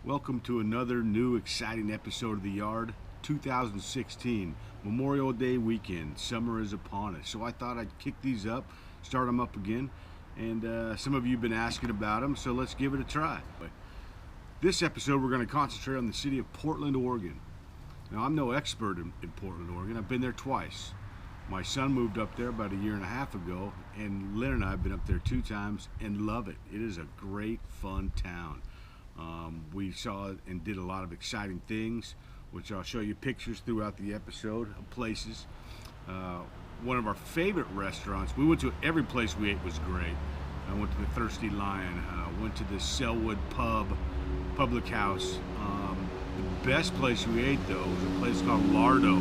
Welcome to another new exciting episode of The Yard 2016, Memorial Day weekend. Summer is upon us, so I thought I'd kick these up, start them up again, and some of you have been asking about them, so let's give it a try. This episode we're going to concentrate on the city of Portland, Oregon. Now, I'm no expert in Portland, Oregon. I've been there twice. My son moved up there about a year and a half ago, and Lynn and I have been up there 2 times and love it. It is a great, fun town. We saw and did a lot of exciting things, which I'll show you pictures throughout the episode of places. One of our favorite restaurants, we went to every place we ate was great. I went to the Thirsty Lion, went to the Selwood Public House. The best place we ate though was a place called Lardo,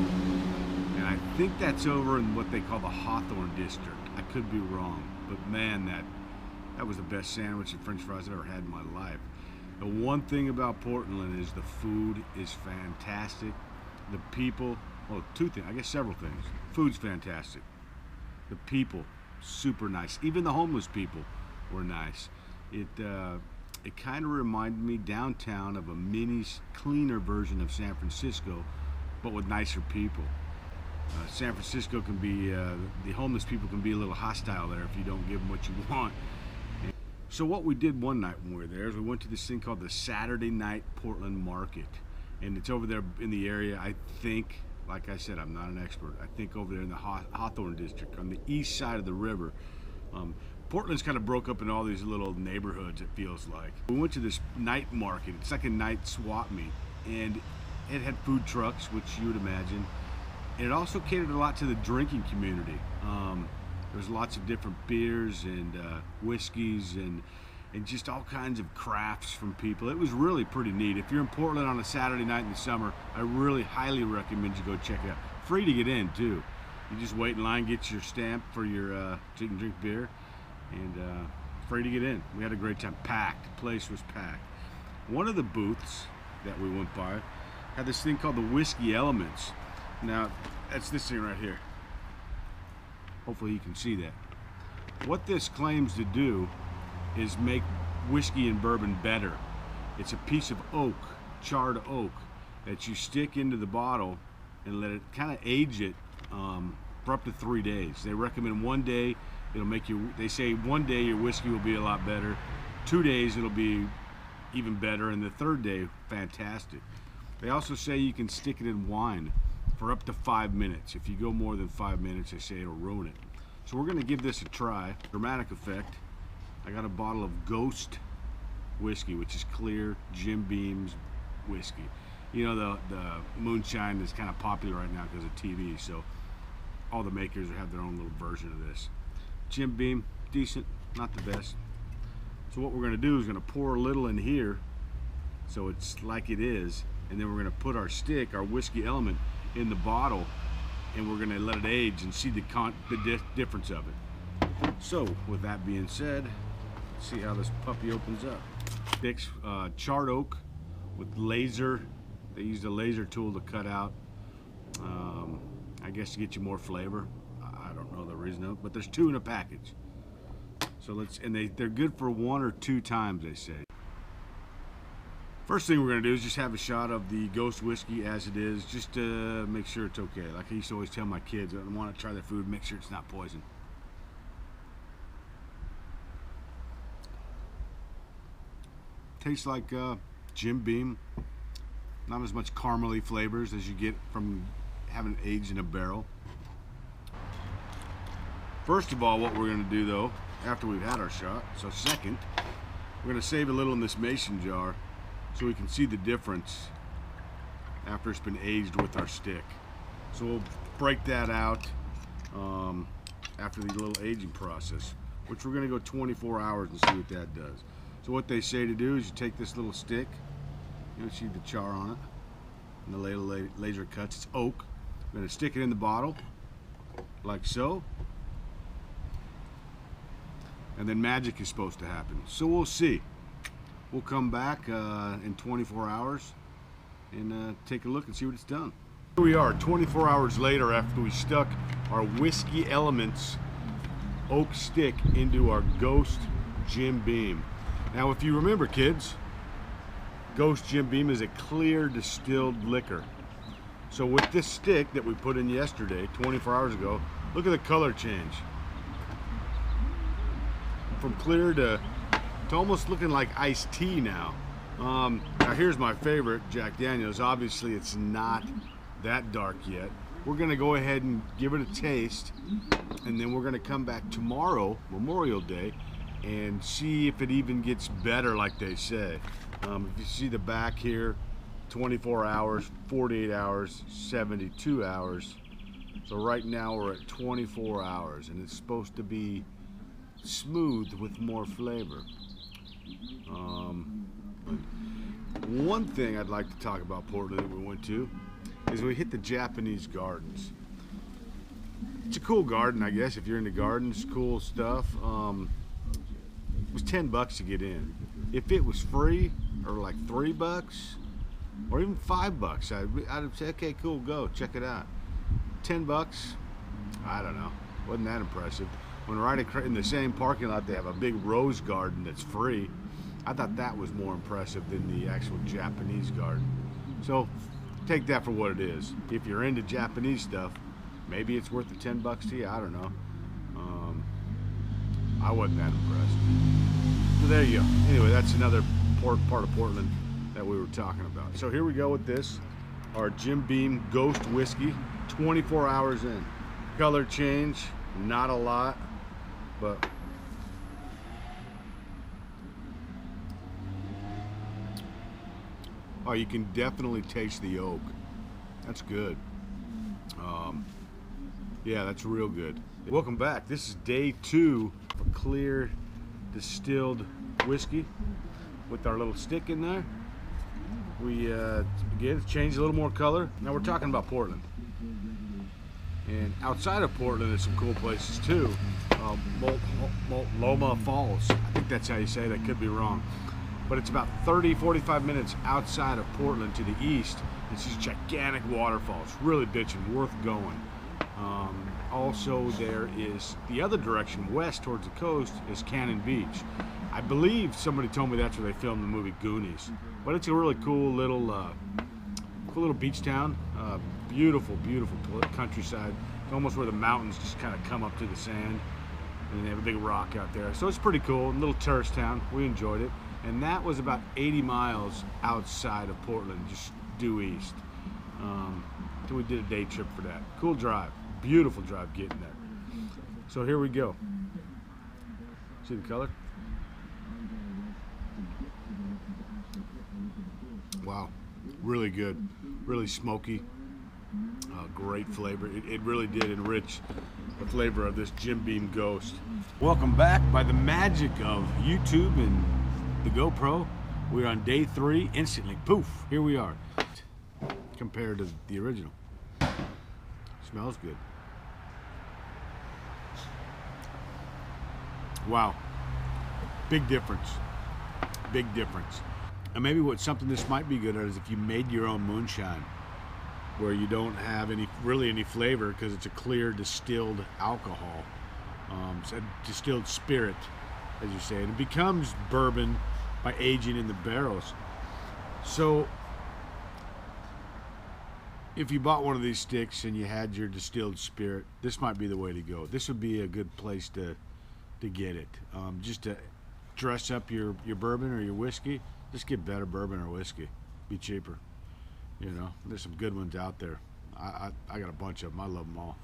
and I think that's over in what they call the Hawthorne district. I could be wrong, but man, that was the best sandwich and french fries I've ever had in my life. The one thing about Portland is the food is fantastic. The people, well, 2 things, I guess several things. Food's fantastic. The people, super nice. Even the homeless people were nice. It kind of reminded me downtown of a mini, cleaner version of San Francisco, but with nicer people. San Francisco can be, the homeless people can be a little hostile there if you don't give them what you want. So what we did one night when we were there is we went to this thing called the Saturday Night Portland Market. And it's over there in the area, I think, like I said, I'm not an expert, I think over there in the Hawthorne district on the east side of the river. Portland's kind of broke up in all these little neighborhoods, it feels like. We went to this night market, it's like a night swap meet, and it had food trucks, which you would imagine, and it also catered a lot to the drinking community. There's lots of different beers and whiskeys and just all kinds of crafts from people. It was really pretty neat. If you're in Portland on a Saturday night in the summer, I really highly recommend you go check it out. Free to get in too. You just wait in line, get your stamp for your so you can drink beer, and free to get in. We had a great time. Packed. The place was packed. One of the booths that we went by had this thing called the Whiskey Elements. Now, that's this thing right here. Hopefully you can see that. What this claims to do is make whiskey and bourbon better. It's a piece of oak, charred oak, that you stick into the bottle and let it kind of age it for up to 3 days. They recommend 1 day, it'll make you, they say 1 day your whiskey will be a lot better, 2 days it'll be even better, and the 3rd day, fantastic. They also say you can stick it in wine for up to 5 minutes. If you go more than 5 minutes, they say it'll ruin it. So we're gonna give this a try. Dramatic effect. I got a bottle of Ghost whiskey, which is clear Jim Beam's whiskey. You know, the moonshine is kind of popular right now because of TV, so all the makers have their own little version of this. Jim Beam, decent, not the best. So what we're gonna do is gonna pour a little in here so it's like it is, and then we're gonna put our stick, our whiskey element, in the bottle, and we're gonna let it age and see the difference of it. So with that being said, let's see how this puppy opens up. Sticks, charred oak with laser. They used a laser tool to cut out, I guess to get you more flavor. I don't know the reason of it, but there's 2 in a package. So let's, and they're good for 1 or 2 times, they say. First thing we're going to do is just have a shot of the Ghost whiskey as it is, just to make sure it's okay. Like I used to always tell my kids, I want to try their food, make sure it's not poison. Tastes like Jim Beam. Not as much caramely flavors as you get from having it aged in a barrel. First of all, what we're going to do though, after we've had our shot, so second, we're going to save a little in this mason jar so we can see the difference after it's been aged with our stick. So we'll break that out after the little aging process, which we're gonna go 24 hours and see what that does. So what they say to do is you take this little stick, you see the char on it, and the little laser cuts, it's oak. We're gonna stick it in the bottle, like so. And then magic is supposed to happen. So we'll see. We'll come back in 24 hours and take a look and see what it's done. Here we are 24 hours later after we stuck our Whiskey Elements oak stick into our Ghost Jim Beam. Now if you remember, kids, Ghost Jim Beam is a clear distilled liquor. So with this stick that we put in yesterday, 24 hours ago, look at the color change. From clear to almost looking like iced tea now. Now here's my favorite, Jack Daniels. Obviously it's not that dark yet. We're gonna go ahead and give it a taste, and then we're gonna come back tomorrow, Memorial Day, and see if it even gets better like they say. If you see the back here, 24 hours, 48 hours, 72 hours. So right now we're at 24 hours, and it's supposed to be smooth with more flavor. One thing I'd like to talk about Portland that we went to is we hit the Japanese gardens. It's a cool garden, I guess, if you're into gardens, cool stuff. It was $10 to get in. If it was free, or like $3, or even $5, I'd say, okay, cool, go, check it out. $10, I don't know, wasn't that impressive. When right in the same parking lot, they have a big rose garden that's free. I thought that was more impressive than the actual Japanese garden. So take that for what it is. If you're into Japanese stuff, maybe it's worth the $10 to you, I don't know. I wasn't that impressed. So there you go. Anyway, that's another part of Portland that we were talking about. So here we go with this, our Jim Beam Ghost Whiskey, 24 hours in. Color change, not a lot, but oh, you can definitely taste the oak. That's good. Yeah, that's real good. Welcome back. This is day 2 of clear distilled whiskey with our little stick in there. We again changed a little more color. Now we're talking about Portland. And outside of Portland, there's some cool places too. Loma Falls. I think that's how you say it. I could be wrong. But it's about 30-45 minutes outside of Portland to the east. It's these gigantic waterfalls. Really bitchin', worth going. Also, there is the other direction, west towards the coast, is Cannon Beach. I believe somebody told me that's where they filmed the movie Goonies. But it's a really cool little beach town. Beautiful, beautiful countryside. It's almost where the mountains just kind of come up to the sand. And they have a big rock out there. So it's pretty cool, a little tourist town. We enjoyed it. And that was about 80 miles outside of Portland, just due east. So we did a day trip for that. Cool drive, beautiful drive getting there. So here we go. See the color? Wow, really good, really smoky, great flavor. It really did enrich the flavor of this Jim Beam Ghost. Welcome back. By the magic of YouTube and the GoPro, we're on day 3. Instantly, poof, here we are. Compared to the original. Smells good. Wow, big difference. Big difference. And maybe something this might be good at is if you made your own moonshine, where you don't have really any flavor because it's a clear distilled alcohol. It's a distilled spirit, as you say, and it becomes bourbon by aging in the barrels. So if you bought one of these sticks and you had your distilled spirit, this might be the way to go. This would be a good place to get it. Just to dress up your bourbon or your whiskey. Just get better bourbon or whiskey. Be cheaper. You know, there's some good ones out there. I got a bunch of them. I love them all.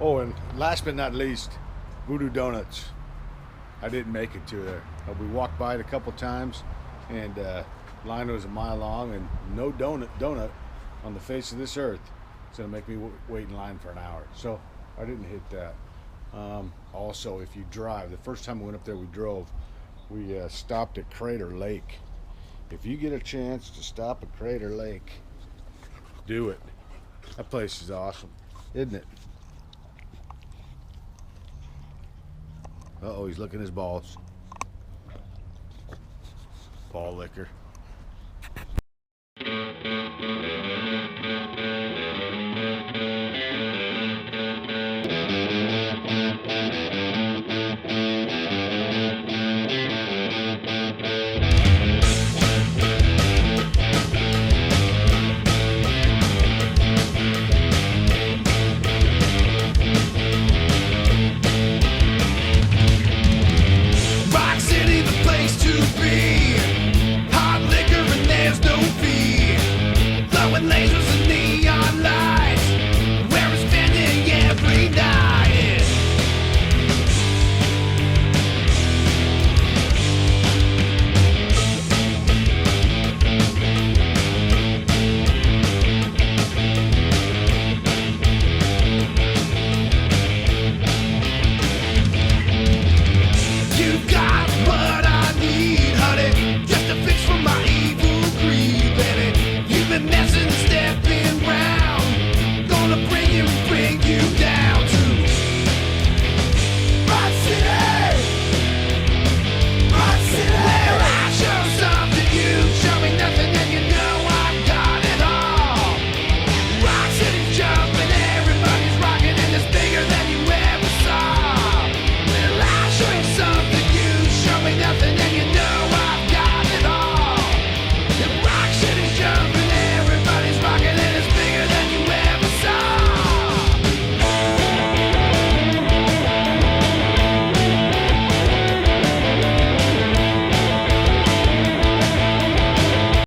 Oh, and last but not least, Voodoo Donuts. I didn't make it to there. We walked by it a couple times, and line was a mile long, and no donut on the face of this earth. It's gonna make me wait in line for an hour. So I didn't hit that. Also, if you drive, the first time we went up there, we drove. We stopped at Crater Lake. If you get a chance to stop at Crater Lake, do it. That place is awesome, isn't it? Uh-oh, he's licking his balls. Ball licker.